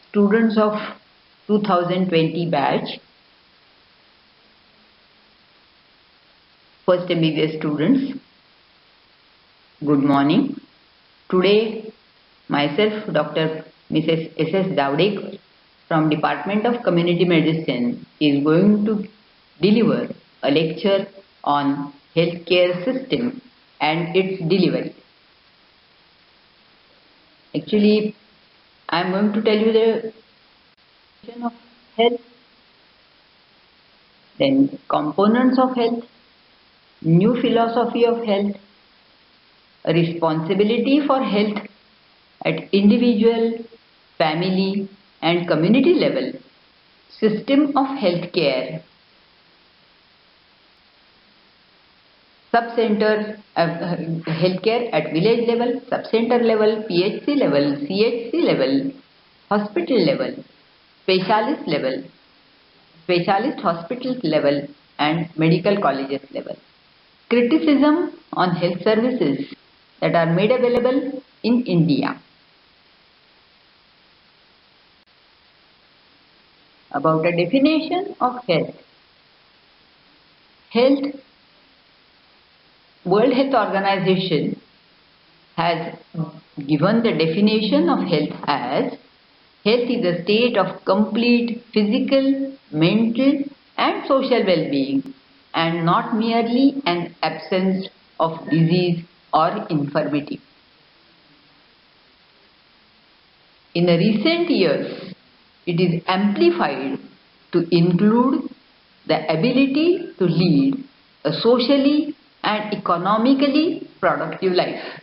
Students of 2020 batch, first MBBS students, good morning. Today, myself, Dr. Mrs. S.S. Davdekar from Department of Community Medicine is going to deliver a lecture on healthcare system and its delivery. Actually, I am going to tell you the definition of health, then components of health, new philosophy of health, responsibility for health at individual, family and community level, system of healthcare, sub-center healthcare at village level, sub-center level, PHC level, CHC level, hospital level, specialist hospitals level and medical colleges level. Criticism on health services that are made available in India. About a definition of health. World Health Organization has given the definition of health as health is a state of complete physical, mental and social well-being and not merely an absence of disease or infirmity. In the recent years, it is amplified to include the ability to lead a socially and economically productive life.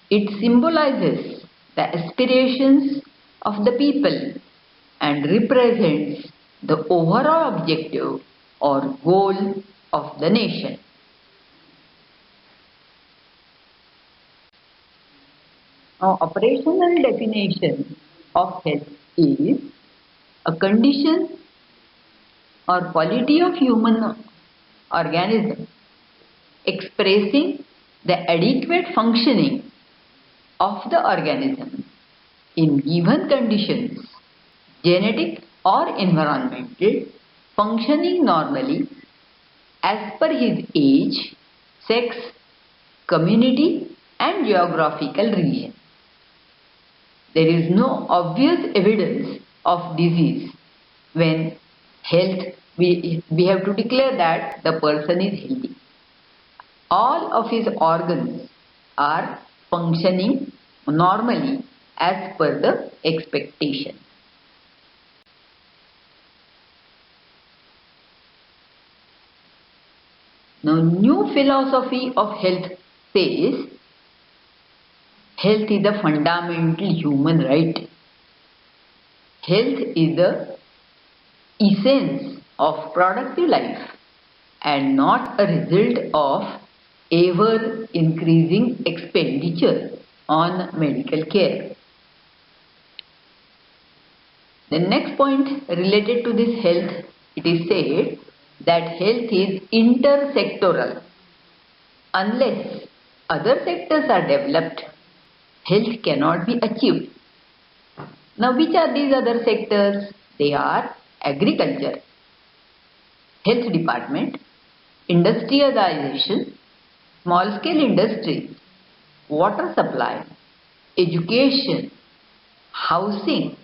It symbolizes the aspirations of the people and represents the overall objective or goal of the nation. Now, operational definition of health is a condition or quality of human organism expressing the adequate functioning of the organism in given conditions, genetic or environmental, functioning normally as per his age, sex, community and geographical region. There is no obvious evidence of disease when we have to declare that the person is healthy. All of his organs are functioning normally as per the expectation. Now, new philosophy of health says health is a fundamental human right. Health is the essence of productive life and not a result of ever increasing expenditure on medical care. The next point related to this health, it is said that health is intersectoral. Unless other sectors are developed, health cannot be achieved. Now, which are these other sectors? They are agriculture, health department, industrialization, small-scale industries, water supply, education, housing,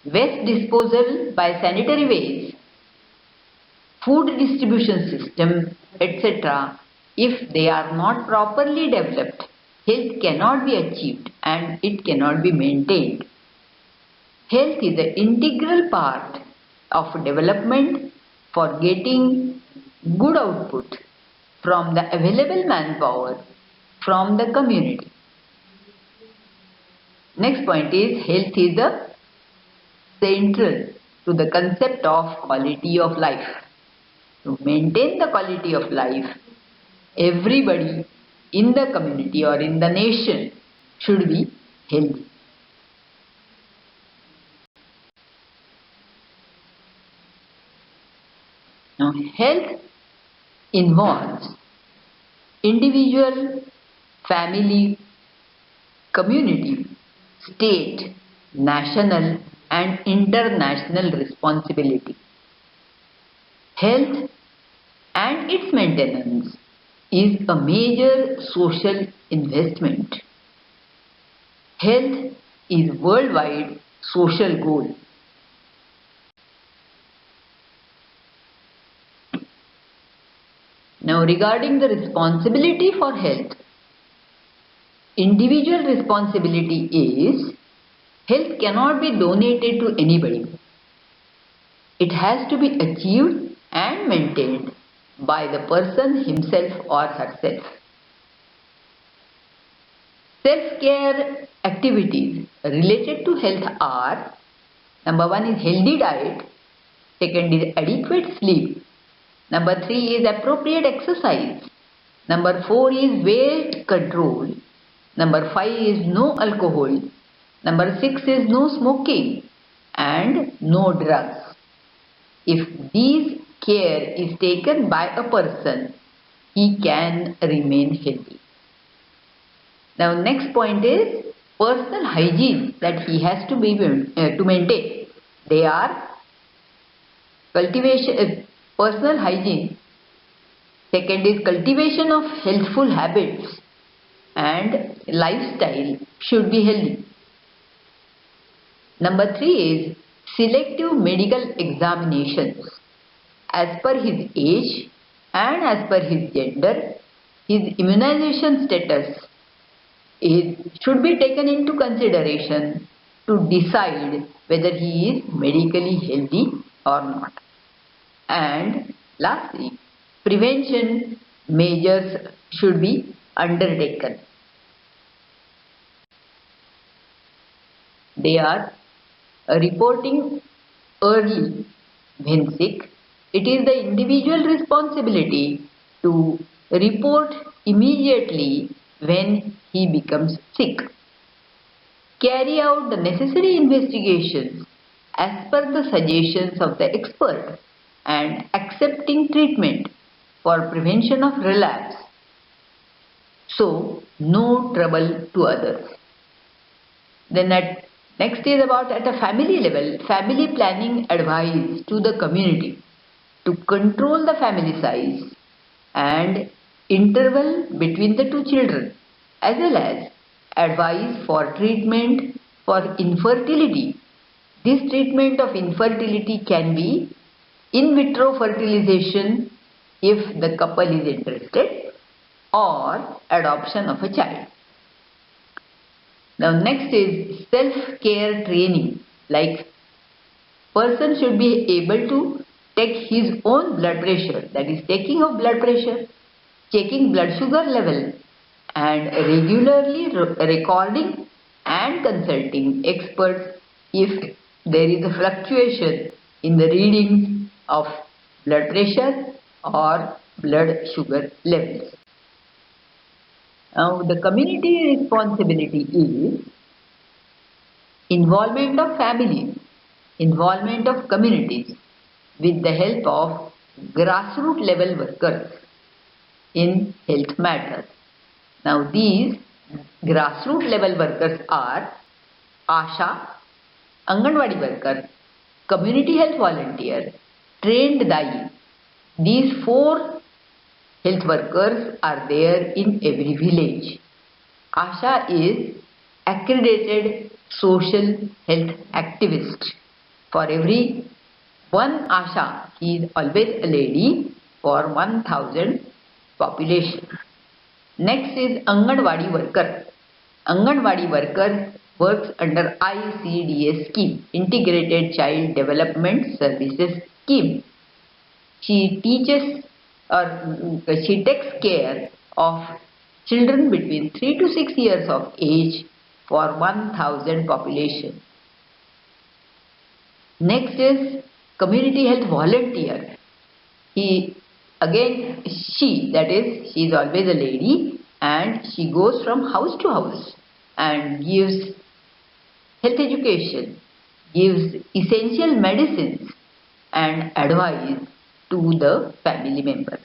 waste disposal by sanitary waste, food distribution system, etc. If they are not properly developed, health cannot be achieved and it cannot be maintained. Health is an integral part of development for getting good output from the available manpower from the community. Next point is health is the central to the concept of quality of life. To maintain the quality of life, everybody in the community or in the nation should be healthy. Now, health involves individual, family, community, state, national and international responsibility. Health and its maintenance is a major social investment. Health is worldwide social goal. Now regarding the responsibility for health, individual responsibility is health cannot be donated to anybody. It has to be achieved and maintained by the person himself or herself. Self-care activities related to health are: number 1 is healthy diet, second is adequate sleep, number 3 is appropriate exercise, number 4 is weight control, number 5 is no alcohol, number 6 is no smoking and no drugs. If these care is taken by a person, he can remain healthy. Now next point is personal hygiene that he has to maintain. They are personal hygiene. Second is cultivation of healthful habits and lifestyle should be healthy. Number 3 is selective medical examinations. As per his age and as per his gender, his immunization status should be taken into consideration to decide whether he is medically healthy or not. And lastly, prevention measures should be undertaken. They are reporting early when sick. It is the individual responsibility to report immediately when he becomes sick. Carry out the necessary investigations as per the suggestions of the expert and accepting treatment for prevention of relapse. So, no trouble to others. Then next is about at a family level, family planning advice to the community to control the family size and interval between the two children, as well as advice for treatment for infertility. This treatment of infertility can be in vitro fertilization if the couple is interested, or adoption of a child. Now next is self-care training, like person should be able to take his own blood pressure, that is taking of blood pressure, checking blood sugar level and regularly recording and consulting experts if there is a fluctuation in the readings of blood pressure or blood sugar levels. Now the community responsibility is involvement of families, involvement of communities with the help of grassroots level workers in health matters. Now these grassroots level workers are ASHA, Anganwadi worker, community health volunteer, trained DAI. These 4 health workers are there in every village. ASHA is accredited social health activist. For every one ASHA, he is always a lady for 1000 population. Next is Anganwadi worker. Anganwadi worker works under ICDS scheme, Integrated Child Development Services Scheme. She teaches or she takes care of children between 3 to 6 years of age for 1000 population. Next is community health volunteer. She is always a lady and she goes from house to house and gives health education, gives essential medicines and advice to the family members.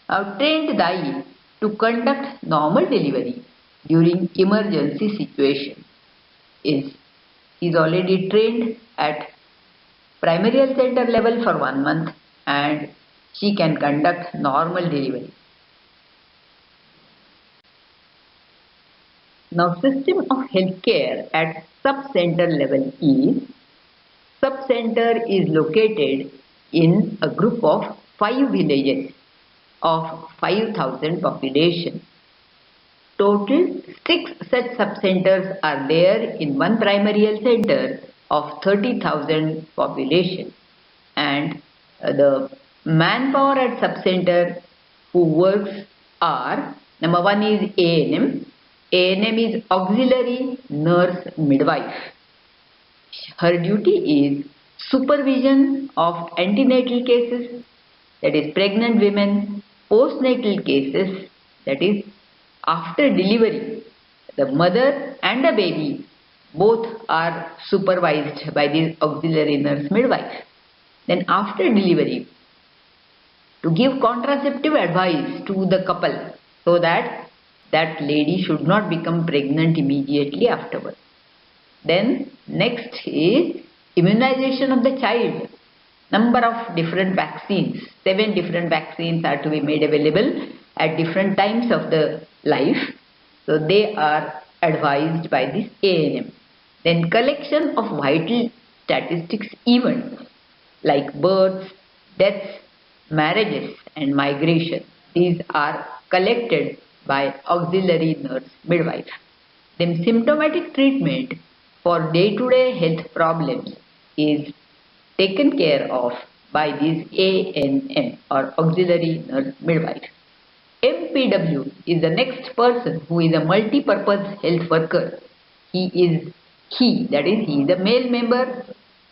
Now trained DAI. to conduct normal delivery during emergency situation. Is already trained at primary health center level for 1 month and she can conduct normal delivery. Now, system of healthcare at sub-center level is, sub-center is located in a group of 5 villages of 5,000 population. Total 6 such sub-centers are there in one primary health center of 30,000 population, and the manpower at sub-center who works are, number 1 is ANM. ANM is auxiliary nurse midwife. Her duty is supervision of antenatal cases, that is pregnant women, postnatal cases, that is after delivery. The mother and the baby both are supervised by this auxiliary nurse midwife. Then after delivery, to give contraceptive advice to the couple so that that lady should not become pregnant immediately afterwards. Then next is immunization of the child. Number of different vaccines, 7 different vaccines are to be made available at different times of the life. So they are advised by this ANM. Then collection of vital statistics events like births, deaths, marriages and migration. These are collected by auxiliary nurse midwife. Then symptomatic treatment for day-to-day health problems is taken care of by this ANM or auxiliary nurse midwife. MPW is the next person who is a multi-purpose health worker. He is a male member.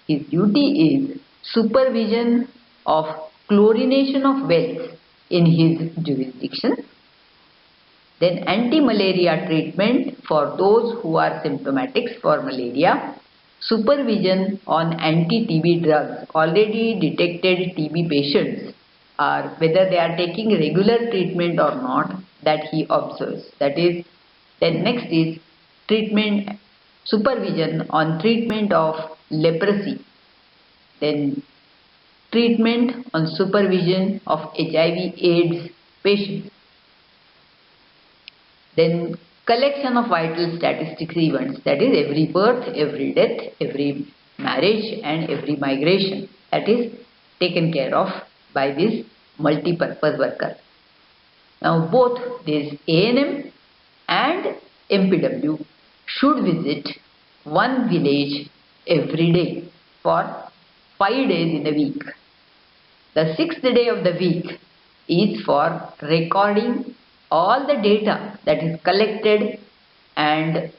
His duty is supervision of chlorination of wells in his jurisdiction. Then anti-malaria treatment for those who are symptomatics for malaria. Supervision on anti-TB drugs. Already detected TB patients are whether they are taking regular treatment or not, that he observes. That is, then next is treatment, supervision on treatment of leprosy. Then treatment on supervision of HIV/AIDS patients. Then collection of vital statistics events, that is every birth, every death, every marriage and every migration, that is taken care of by this multi-purpose worker. Now both this ANM and MPW should visit one village every day for 5 days in a week. The 6th day of the week is for recording all the data that is collected, and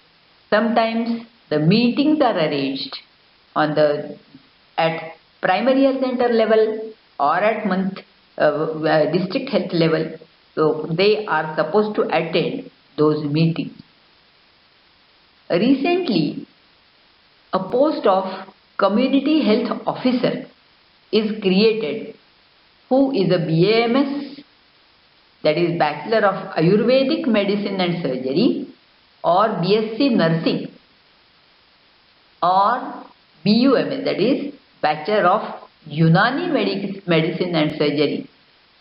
sometimes the meetings are arranged at primary health center level or at district health level. So they are supposed to attend those meetings. Recently, a post of community health officer is created, who is a BAMS, that is Bachelor of Ayurvedic Medicine and Surgery, or BSc Nursing, or BUMS, that is Bachelor of Unani Medicine and Surgery.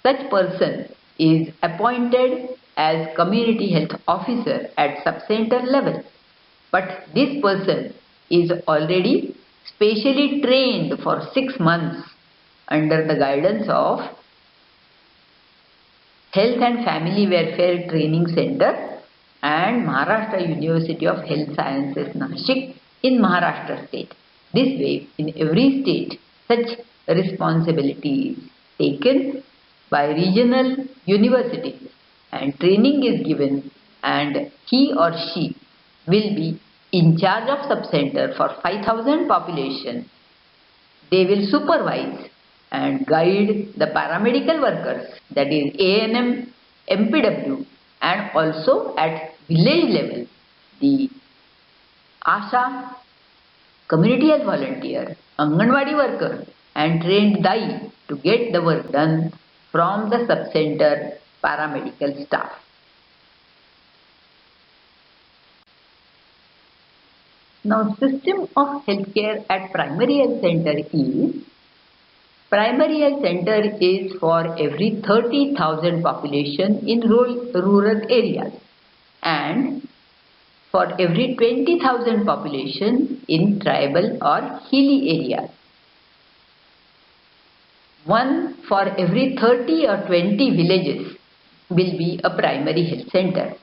Such person is appointed as Community Health Officer at sub-center level. But this person is already specially trained for 6 months under the guidance of Health and Family Welfare Training Center and Maharashtra University of Health Sciences, Nashik in Maharashtra state. This way, in every state, such responsibility is taken by regional universities and training is given, and he or she will be in charge of sub-center for 5,000 population. They will supervise and guide the paramedical workers, that is ANM, MPW, and also at village level, the ASHA, community health volunteer, Anganwadi worker, and trained DAI to get the work done from the sub-center paramedical staff. Now, system of healthcare at primary health center is primary health center is for every 30,000 population in rural areas and for every 20,000 population in tribal or hilly areas. One for every 30 or 20 villages will be a primary health center.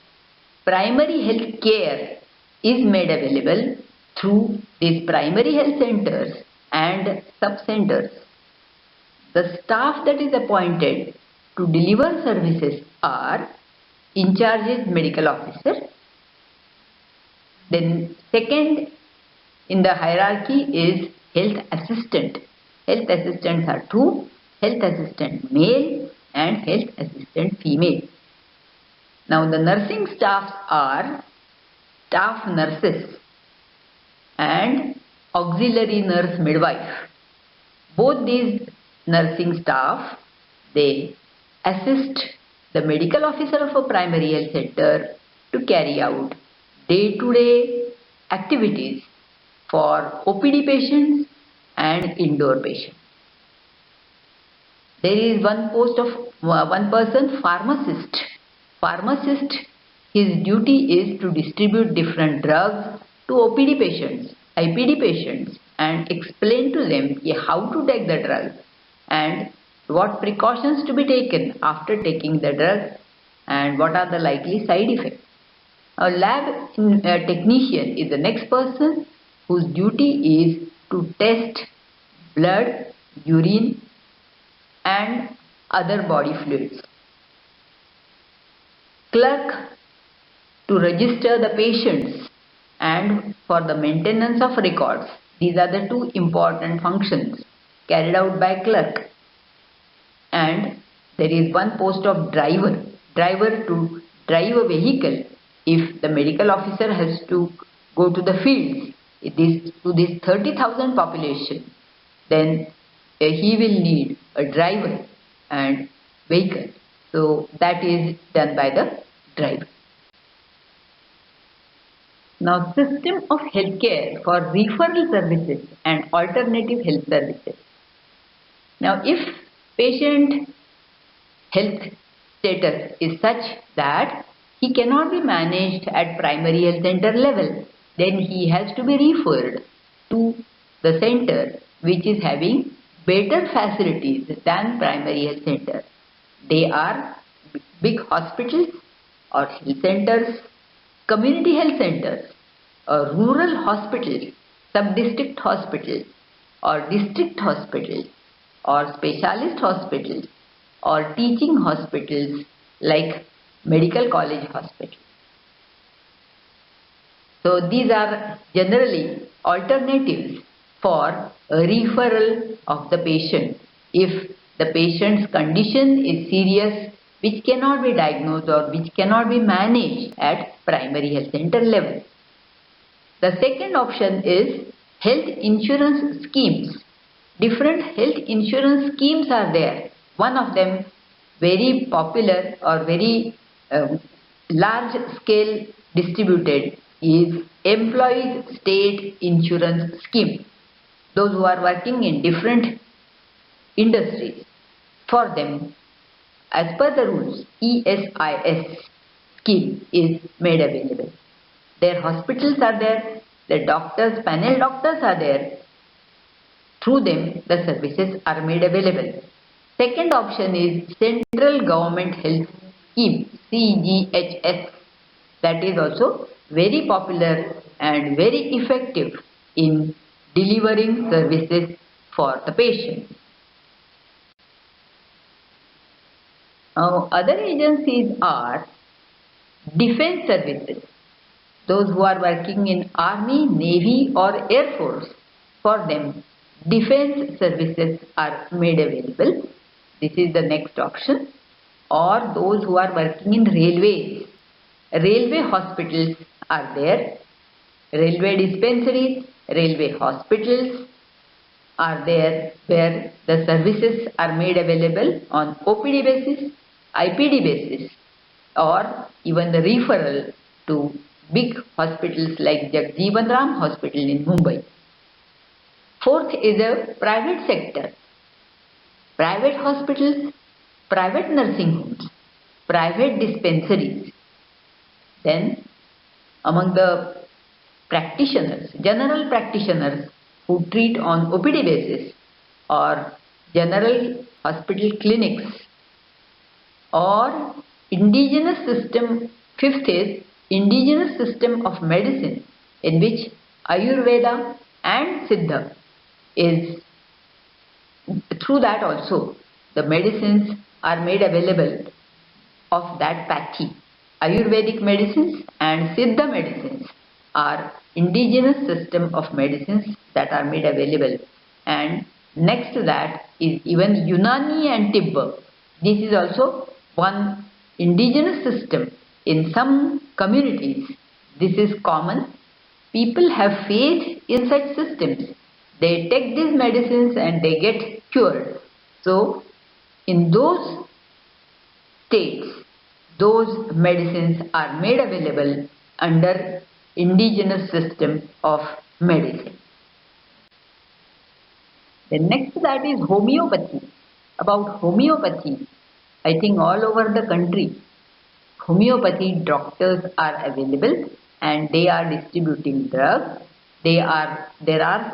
Primary health care is made available through these primary health centers and sub-centers. The staff that is appointed to deliver services are in charge is medical officer. Then second in the hierarchy is health assistant. Health assistants are two, health assistant male and health assistant female. Now the nursing staffs are staff nurses and auxiliary nurse midwife. Both these nursing staff, they assist the medical officer of a primary health center to carry out day-to-day activities for OPD patients and indoor patients. There is one person pharmacist. Pharmacist, his duty is to distribute different drugs to OPD patients, IPD patients and explain to them how to take the drug and what precautions to be taken after taking the drug and what are the likely side effects. A lab technician is the next person whose duty is to test blood, urine and other body fluids. Clerk to register the patients and for the maintenance of records. These are the two important functions carried out by clerk. And there is one post of driver. Driver to drive a vehicle if the medical officer has to go to the fields to this 30,000 population, then he will need a driver and vehicle. So that is done by the driver. Now, system of healthcare for referral services and alternative health services. Now, if patient health status is such that he cannot be managed at primary health center level, then he has to be referred to the center which is having better facilities than primary health center. They are big hospitals or health centers, community health centers, or rural hospitals, sub-district hospitals, or district hospitals, or specialist hospitals, or teaching hospitals like medical college hospitals. So these are generally alternatives for a referral of the patient if the patient's condition is serious which cannot be diagnosed or which cannot be managed at primary health center level. The second option is health insurance schemes. Different health insurance schemes are there. One of them very popular or very large scale distributed is Employees State Insurance Scheme. Those who are working in different industries, for them, as per the rules, ESIS scheme is made available. Their hospitals are there, the doctors, panel doctors are there. Through them, the services are made available. Second option is Central Government Health Scheme, CGHS. That is also very popular and very effective in delivering services for the patient. Now, other agencies are defense services. Those who are working in Army, Navy or Air Force, for them defense services are made available. This is the next option. Or those who are working in railways. Railway hospitals are there. Railway dispensaries, railway hospitals are there where the services are made available on OPD basis, IPD basis or even the referral to big hospitals like Jagjeevan Ram Hospital in Mumbai. Fourth is a private sector. Private hospitals, private nursing homes, private dispensaries. Then among the practitioners, general practitioners who treat on OPD basis or general hospital clinics or indigenous system. Fifth is indigenous system of medicine in which Ayurveda and Siddha is, through that also the medicines are made available of that pathy. Ayurvedic medicines and Siddha medicines are indigenous system of medicines that are made available, and next to that is even Unani and Tibba. This is also one indigenous system in some communities. This is common. People have faith in such systems. They take these medicines and they get cured. So in those states, those medicines are made available under indigenous system of medicine. The next that is homeopathy. About homeopathy, I think all over the country, homeopathy doctors are available and they are distributing drugs. There are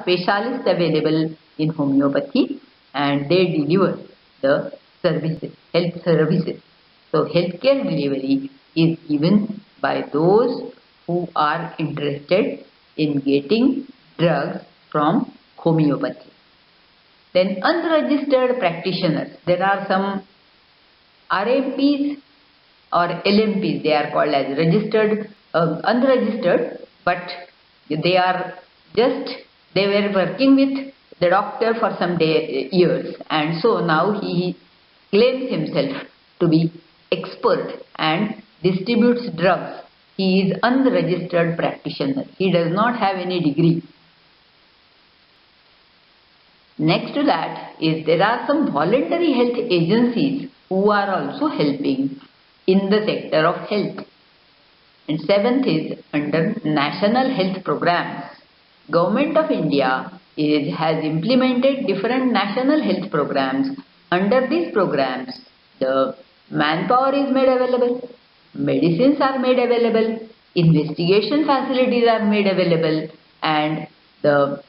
specialists available in homeopathy and they deliver the services, health services. So healthcare delivery is given by those who are interested in getting drugs from homeopathy. Then unregistered practitioners. There are some RMPs or LMPs, they are called as registered, unregistered, but they are they were working with the doctor for some years, and so now he claims himself to be expert and distributes drugs. He is unregistered practitioner. He does not have any degree. Next to that is there are some voluntary health agencies who are also helping in the sector of health. And seventh is under national health programs. Government of India has implemented different national health programs. Under these programs, the manpower is made available, medicines are made available, investigation facilities are made available, and the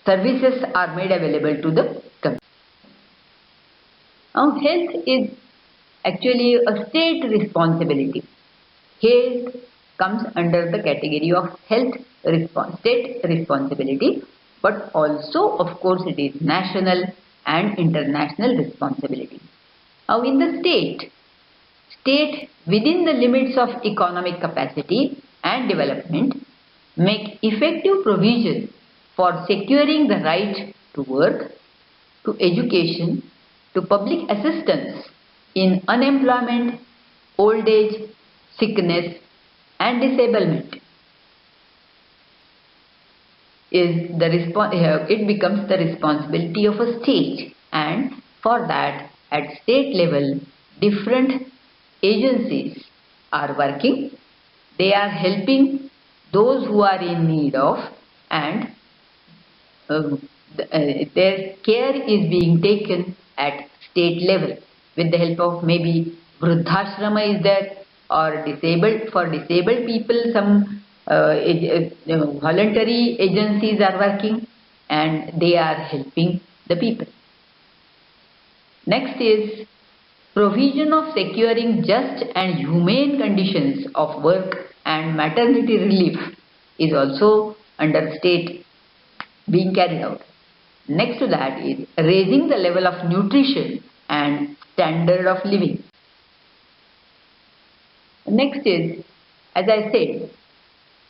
services are made available to the community. Now, health is actually a state responsibility. Health comes under the category of state responsibility, but also, of course, it is national and international responsibility. Now, in the state within the limits of economic capacity and development make effective provision for securing the right to work, to education, to public assistance in unemployment, old age, sickness and disablement. It becomes the responsibility of a state, and for that at state level different agencies are working. They are helping those who are in need of, and their care is being taken at state level with the help of maybe Vruddhashrama is there, or disabled people some voluntary agencies are working and they are helping the people. Next is provision of securing just and humane conditions of work and maternity relief is also under state being carried out. Next to that is raising the level of nutrition and standard of living. Next is, as I said,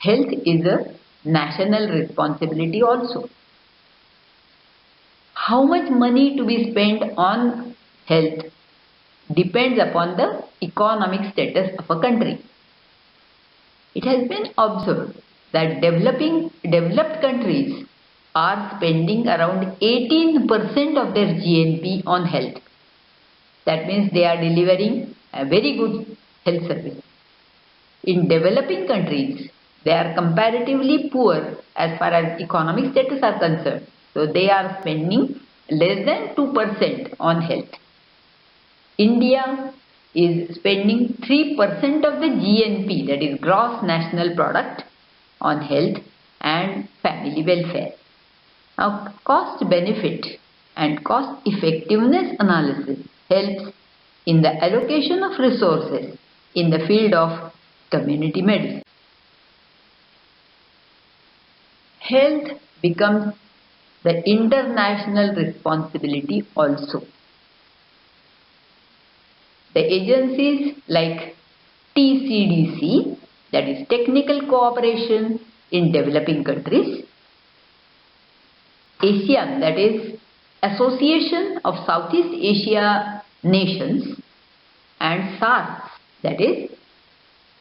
health is a national responsibility also. How much money to be spent on health depends upon the economic status of a country. It has been observed that developed countries are spending around 18% of their GNP on health. That means they are delivering a very good health service. In developing countries, they are comparatively poor as far as economic status are concerned. So they are spending less than 2% on health. India is spending 3% of the GNP, that is gross national product, on health and family welfare. Now, cost benefit and cost effectiveness analysis helps in the allocation of resources in the field of community medicine. Health becomes the international responsibility also. The agencies like TCDC, that is Technical Cooperation in Developing Countries, ASEAN, that is Association of Southeast Asia Nations, and SAARC, that is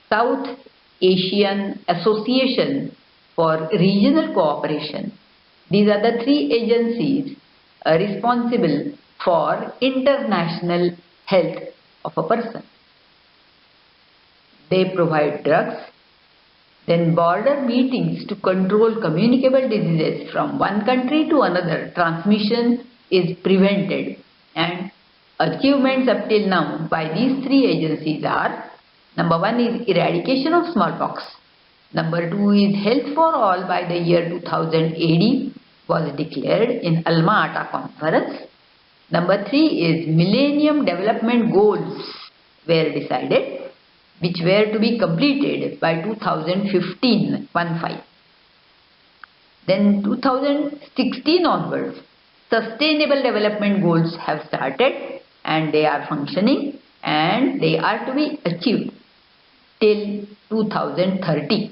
South Asian Association for Regional Cooperation. These are the three agencies responsible for international health of a person. They provide drugs, then border meetings to control communicable diseases from one country to another. Transmission is prevented, and achievements up till now by these three agencies are: number 1 is eradication of smallpox, number 2 is health for all by the year 2000 AD was declared in Alma-Ata Conference, number 3 is Millennium Development Goals were decided, which were to be completed by 2015. Then 2016 onwards, Sustainable Development Goals have started and they are functioning and they are to be achieved till 2030.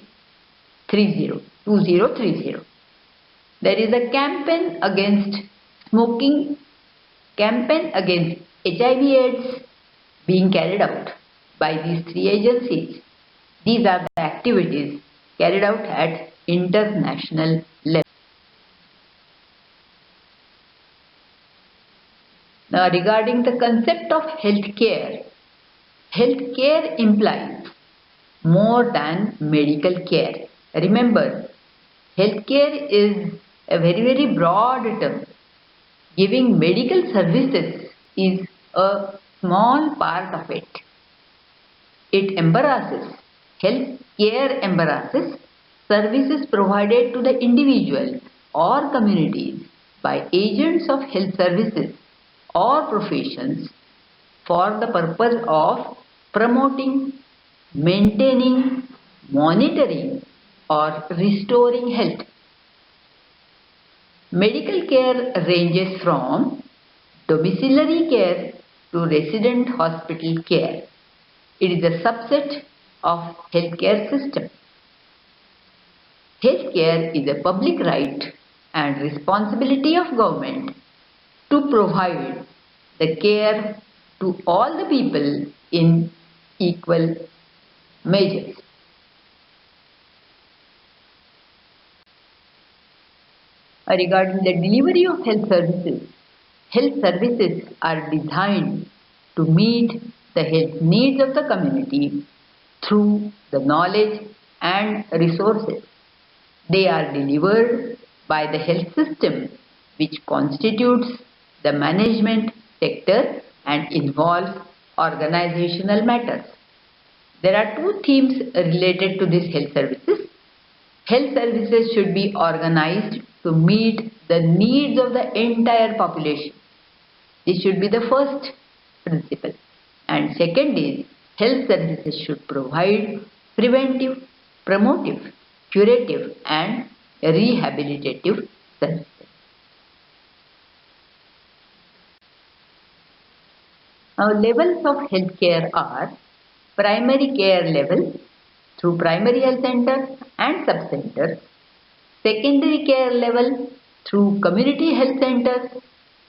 There is a campaign against smoking, campaign against HIV/AIDS being carried out by these three agencies. These are the activities carried out at international level. Now, regarding the concept of healthcare, healthcare implies more than medical care. Remember, healthcare is a very broad term. Giving medical services is a small part of it. Health care embraces services provided to the individual or communities by agents of health services or professions for the purpose of promoting, maintaining, monitoring or restoring health. Medical care ranges from domiciliary care to resident hospital care. It is a subset of healthcare system. Healthcare is a public right and responsibility of government to provide the care to all the people in equal measures. Regarding the delivery of health services are designed to meet the health needs of the community through the knowledge and resources. They are delivered by the health system, which constitutes the management sector and involves organizational matters. There are two themes related to these health services. Health services should be organized to meet the needs of the entire population. This should be the first principle. And second is, health services should provide preventive, promotive, curative and rehabilitative services. Now, levels of healthcare are primary care level through primary health centers and sub-centers, secondary care level through community health centers,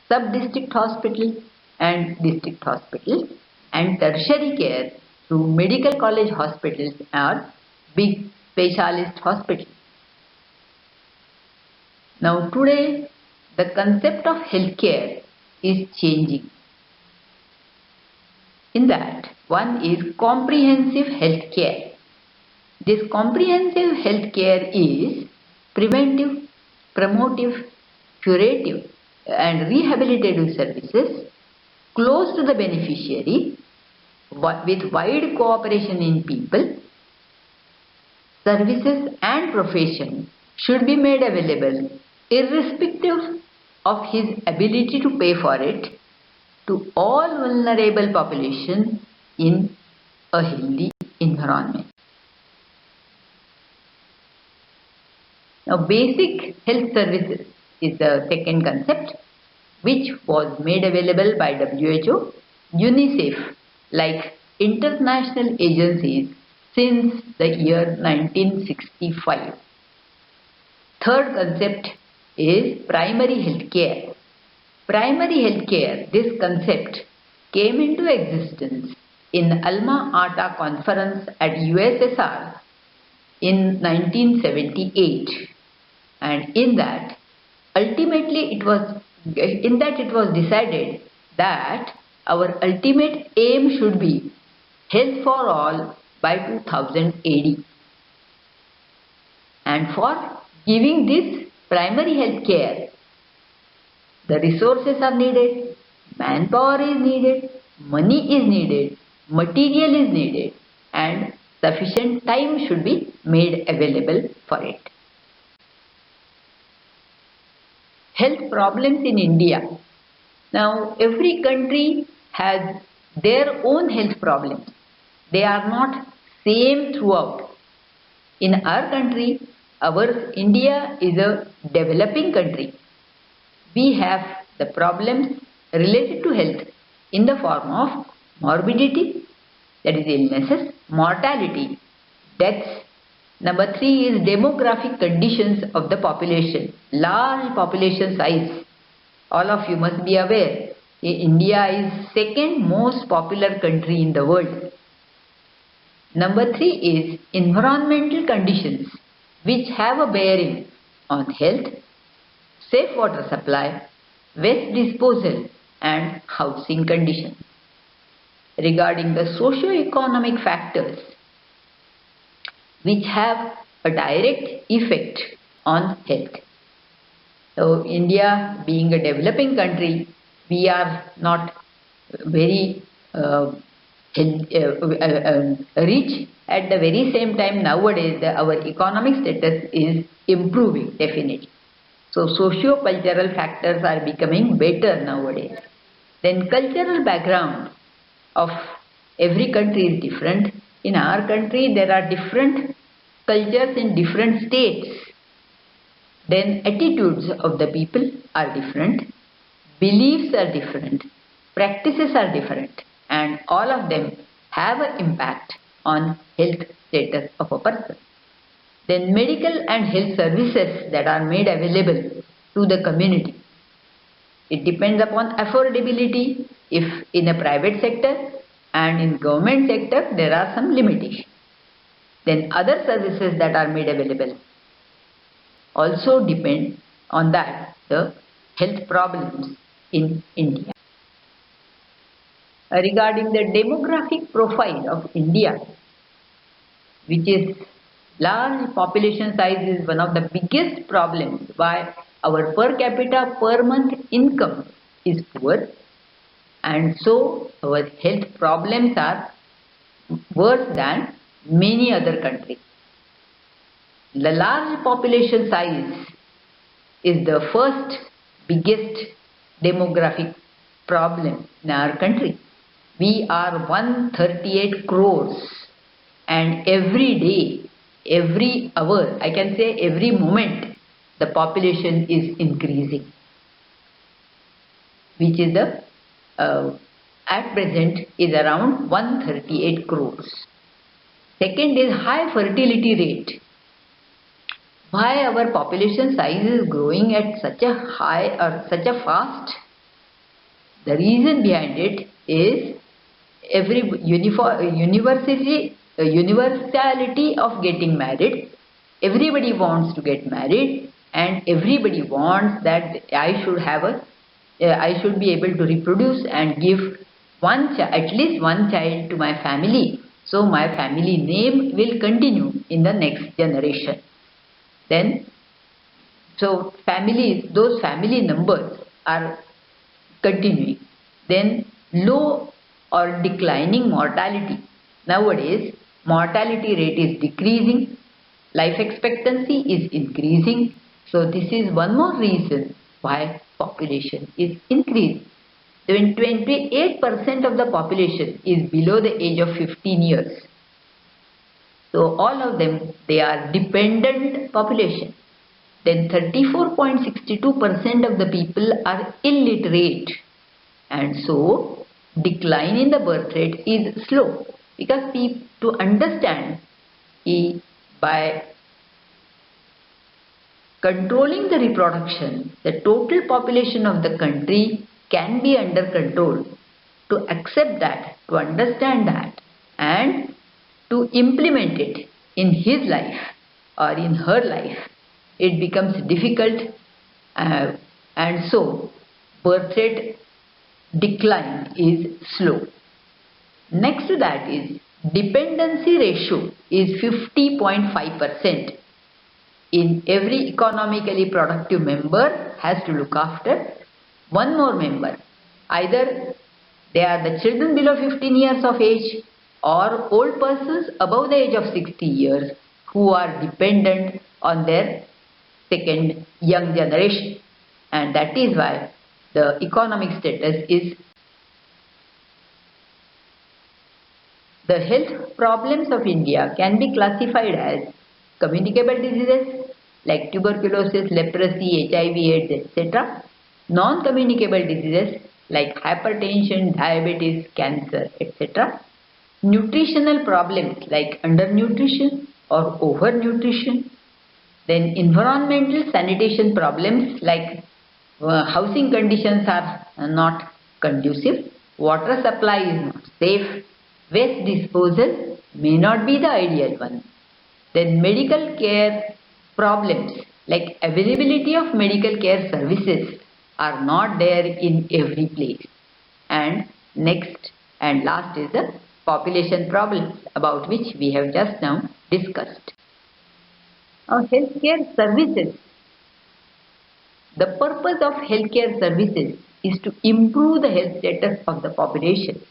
sub-district hospitals and district hospitals, and tertiary care through medical college hospitals or big specialist hospitals. Now today, the concept of healthcare is changing. In that, one is comprehensive healthcare. This comprehensive health care is preventive, promotive, curative and rehabilitative services close to the beneficiary with wide cooperation in people, services and profession should be made available irrespective of his ability to pay for it to all vulnerable population in a healthy environment. Now, basic health services is the second concept which was made available by WHO, UNICEF like international agencies since the year 1965. Third concept is primary health care. Primary health care, this concept came into existence in Alma Ata Conference at USSR in 1978, and in that it was decided that our ultimate aim should be health for all by 2000 AD. And for giving this primary health care, the resources are needed, manpower is needed, money is needed, material is needed, and sufficient time should be made available for it. Health problems in India. Now, every country has their own health problems. They are not same throughout. In our country, our India is a developing country. We have the problems related to health in the form of morbidity, that is illnesses, mortality, deaths. Number 3 is demographic conditions of the population, large population size. All of you must be aware, India is second most popular country in the world. Number 3 is environmental conditions which have a bearing on health, safe water supply, waste disposal and housing conditions. Regarding the socio-economic factors which have a direct effect on health. So, India being a developing country, we are not very rich. At the very same time, nowadays our economic status is improving definitely. So, socio-cultural factors are becoming better nowadays. Then cultural background of every country is different. In our country, there are different cultures in different states. Then attitudes of the people are different, beliefs are different, practices are different, and all of them have an impact on health status of a person. Then medical and health services that are made available to the community. It depends upon affordability. If in a private sector and in government sector there are some limitations. Then other services that are made available also depend on that, the health problems in India. Regarding the demographic profile of India, which is large population size, is one of the biggest problems why our per capita per month income is poor, and so our health problems are worse than many other countries. The large population size is the first biggest demographic problem in our country. We are 138 crores, and every day, every hour, I can say every moment, the population is increasing, which is at present is around 138 crores. Second is high fertility rate. Why our population size is growing at such a high or such a fast? The reason behind it is universality of getting married. Everybody wants to get married, and everybody wants that I should be able to reproduce and give at least one child to my family, so my family name will continue in the next generation. Then, so those family numbers are continuing. Then low or declining mortality. Nowadays, mortality rate is decreasing, life expectancy is increasing. So this is one more reason why population is increasing. When 28% of the population is below the age of 15 years. So all of them, they are dependent population. Then 34.62% of the people are illiterate, and so decline in the birth rate is slow, because to understand by controlling the reproduction, the total population of the country can be under control. To accept that, to understand that, and to implement it in his life or in her life, it becomes difficult, and so birth rate decline is slow. Next to that is dependency ratio is 50.5%. In every economically productive member has to look after one more member. Either they are the children below 15 years of age or old persons above the age of 60 years who are dependent on their second young generation, and that is why the economic status is. The health problems of India can be classified as communicable diseases like tuberculosis, leprosy, HIV, AIDS, etc. Non-communicable diseases like hypertension, diabetes, cancer, etc. Nutritional problems like undernutrition or overnutrition. Then environmental sanitation problems like housing conditions are not conducive, water supply is not safe, waste disposal may not be the ideal one. Then medical care problems like availability of medical care services are not there in every place. And next and last is the population problems, about which we have just now discussed. Now, healthcare services. The purpose of healthcare services is to improve the health status of the population,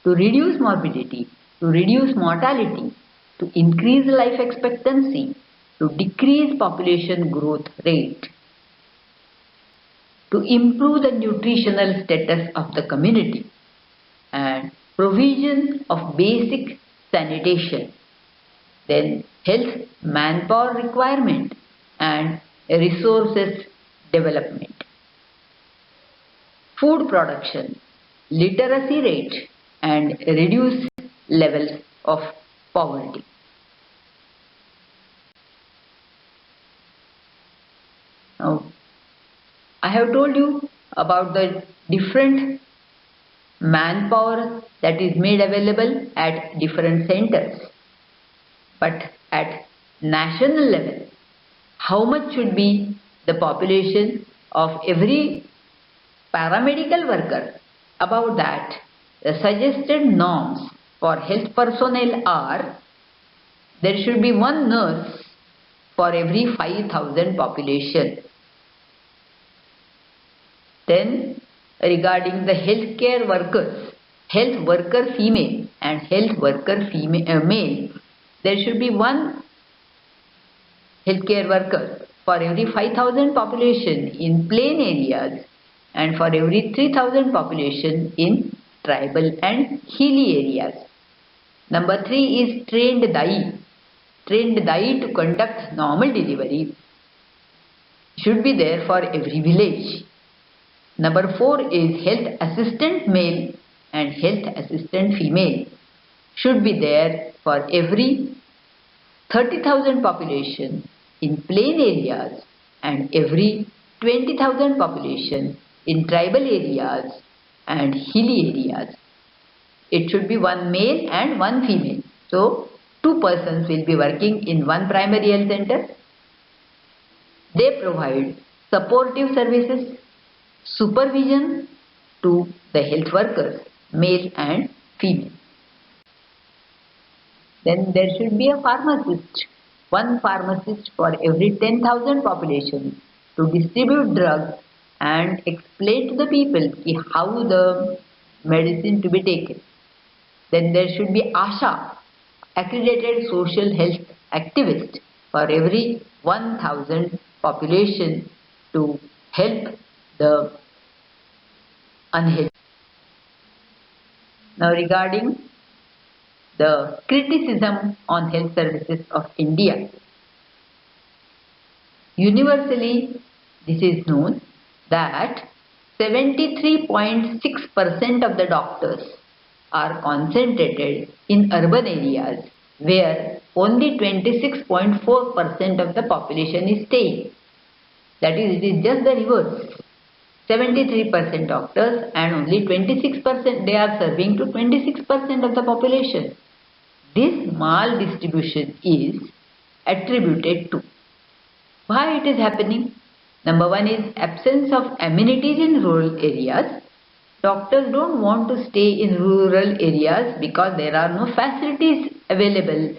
to reduce morbidity, to reduce mortality, to increase life expectancy, to decrease population growth rate, to improve the nutritional status of the community, and provision of basic sanitation, then health manpower requirement and resources development. Food production, literacy rate and reduce levels of poverty. Now, I have told you about the different manpower that is made available at different centers. But at national level, how much should be the population of every paramedical worker? About that, the suggested norms for health personnel are: there should be one nurse for every 5,000 population. Then, regarding the healthcare workers, health worker female and health worker male, there should be one healthcare worker for every 5,000 population in plain areas and for every 3,000 population in tribal and hilly areas. Number 3 is trained Dai. Trained Dai to conduct normal delivery should be there for every village. Number 4 is health assistant male and health assistant female should be there for every 30,000 population in plain areas and every 20,000 population in tribal areas and hilly areas. It should be one male and one female. So, 2 persons will be working in one primary health center. They provide supportive services, supervision to the health workers, male and female. Then there should be a pharmacist, one pharmacist for every 10,000 population to distribute drugs and explain to the people how the medicine to be taken. Then there should be ASHA, accredited social health activist for every 1,000 population to help the unhealthy. Now regarding the criticism on health services of India. Universally, this is known that 73.6% of the doctors are concentrated in urban areas where only 26.4% of the population is staying. That is, it is just the reverse. 73% doctors and only 26% they are serving to 26% of the population. This maldistribution is attributed to. Why it is happening? Number one is absence of amenities in rural areas. Doctors don't want to stay in rural areas because there are no facilities available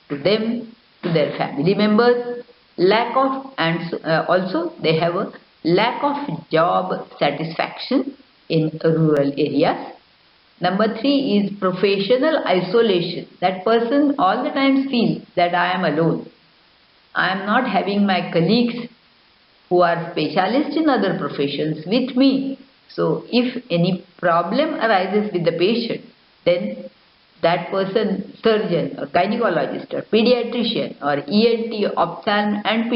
to them, to their family members. Also they have a lack of job satisfaction in rural areas. Number three is professional isolation. That person all the time feels that I am alone. I am not having my colleagues who are specialists in other professions with me. So if any problem arises with the patient, then that person, surgeon or gynecologist or pediatrician or ENT, ophthalm and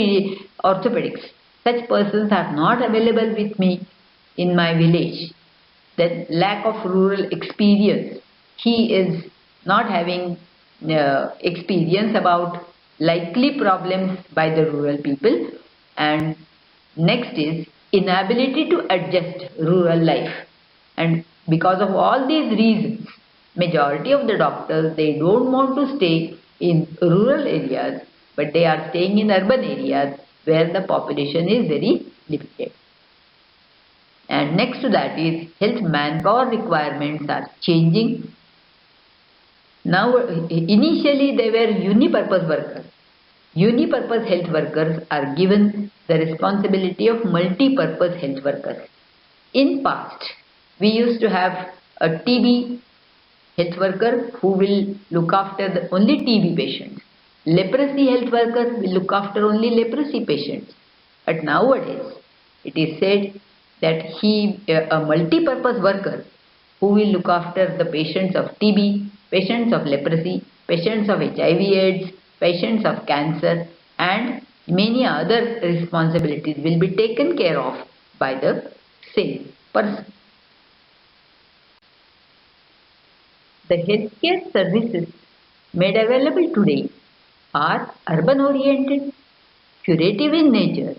orthopedics, such persons are not available with me in my village. Then lack of rural experience. He is not having experience about likely problems by the rural people. And next is inability to adjust rural life. And because of all these reasons, majority of the doctors, they don't want to stay in rural areas, but they are staying in urban areas where the population is very limited. And next to that is health manpower requirements are changing. Now, initially they were unipurpose workers. Unipurpose health workers are given the responsibility of multi-purpose health workers. In past, we used to have a TB health worker who will look after only TB patients. Leprosy health worker will look after only leprosy patients. But nowadays, it is said that a multi-purpose worker who will look after the patients of TB, patients of leprosy, patients of HIV/AIDS, patients of cancer and many other responsibilities will be taken care of by the same person. The healthcare services made available today are urban oriented, curative in nature,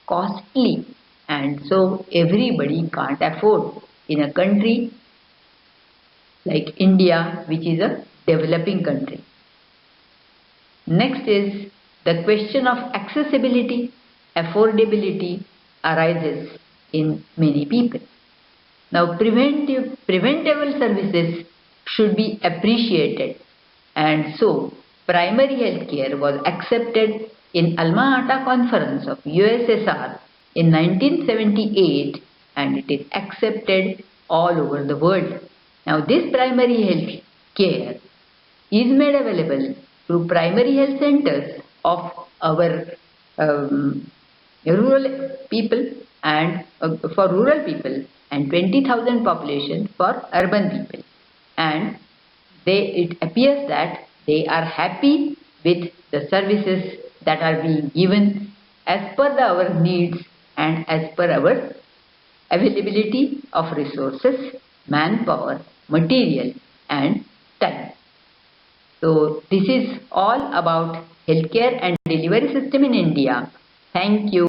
costly, and so everybody can't afford in a country like India, which is a developing country. Next is the question of accessibility, affordability arises in many people. Now preventable services should be appreciated, and so primary health care was accepted in Alma Ata Conference of USSR in 1978 and it is accepted all over the world. Now this primary health care is made available through primary health centers of our rural people and for rural people and 20,000 population for urban people. And it appears that they are happy with the services that are being given as per our needs and as per our availability of resources, manpower, material and time. So this is all about healthcare and delivery system in India. Thank you.